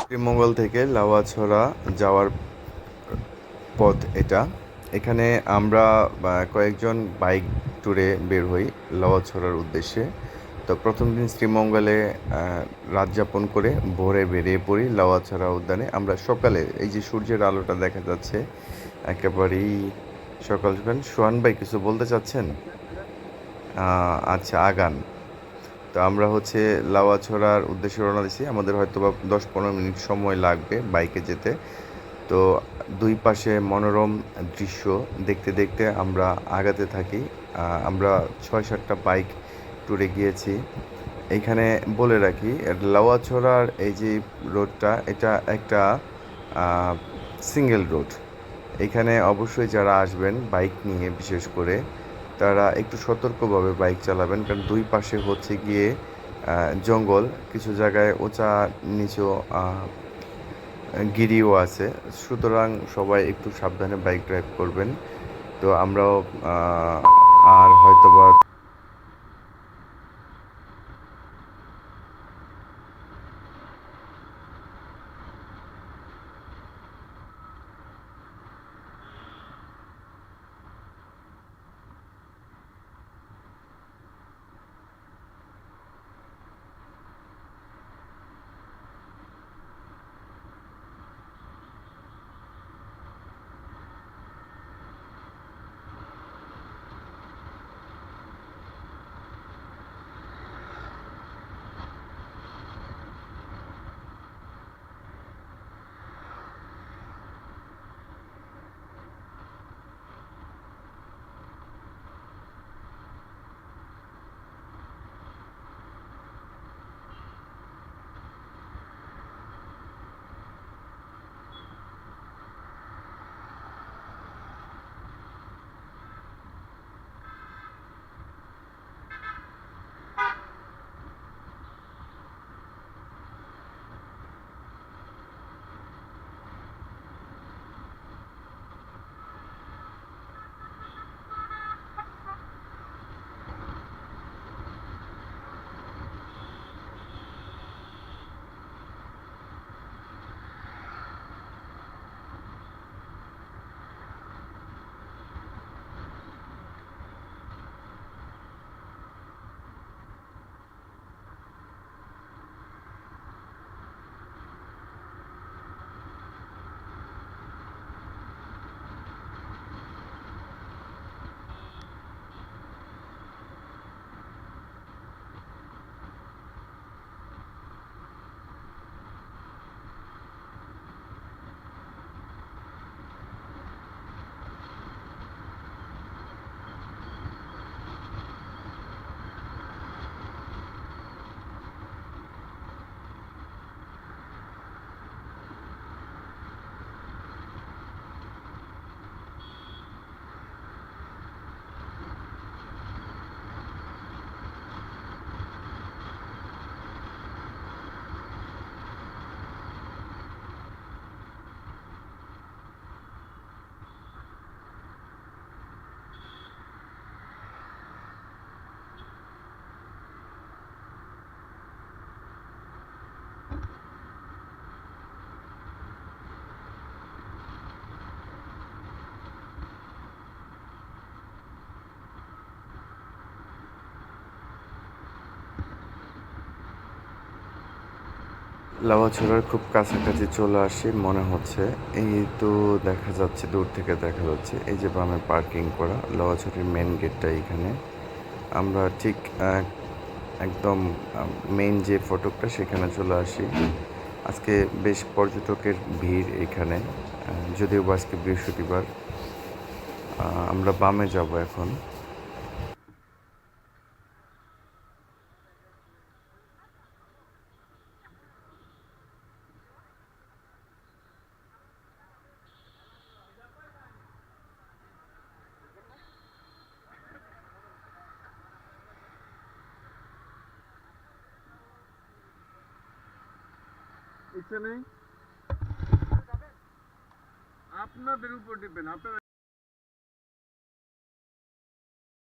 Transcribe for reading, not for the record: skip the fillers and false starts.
শ্রীমঙ্গল থেকে লাউয়াছড়া যাওয়ার পথ এটা। এখানে আমরা কয়েকজন বাইক ট্যুরে বের হই লাউয়াছড়ার উদ্দেশ্যে। তো প্রথম দিন শ্রীমঙ্গলে রাত যাপন করে ভোরে বেরিয়ে পড়ি লাউয়াছড়া উদ্যানে। আমরা সকালে এই যে সূর্যের আলোটা দেখা যাচ্ছে একেবারেই সকাল সকাল। সোহান ভাই কিছু বলতে চাচ্ছেন? আচ্ছা, আগান। তো আমরা হচ্ছে লাউয়াছড়ার উদ্দেশ্যে রওনা দিছি। আমাদের হয়তো বা 10-15 মিনিট সময় লাগবে বাইকে যেতে। তো দুই পাশে মনোরম দৃশ্য দেখতে দেখতে আমরা আগাতে থাকি। আমরা 6-7টা বাইক ট্যুরে গিয়েছি। এইখানে বলে রাখি, লাউয়াছড়ার এই যে রোডটা, এটা একটা সিঙ্গেল রোড। এখানে অবশ্যই যারা আসবেন বাইক নিয়ে বিশেষ করে তারা একটু সতর্কভাবে বাইক চালাবেন, কারণ দুই পাশে হচ্ছে গিয়ে জঙ্গল, কিছু জায়গায় উঁচা নিচু গিরিও আছে। সুতরাং সবাই একটু সাবধানে বাইক ড্রাইভ করবেন। তো আমরাও আর হয়তোবা লাউয়াছড়ার খুব কাছাকাছি চলে আসি মনে হচ্ছে। এই তো দেখা যাচ্ছে, দূর থেকে দেখা যাচ্ছে এই যে বামে পার্কিং করা লাউয়াছড়ির মেন গেটটা এইখানে। আমরা ঠিক একদম মেইন যে ফটকটা সেখানে চলে আসি। আজকে বেশ পর্যটকের ভিড় এখানে, যদিও বা আজকে বৃহস্পতিবার। আমরা বামে যাব এখন। ইচ্ছে নেই, আপনাদের উপর ডিপেন্ড, আপনারা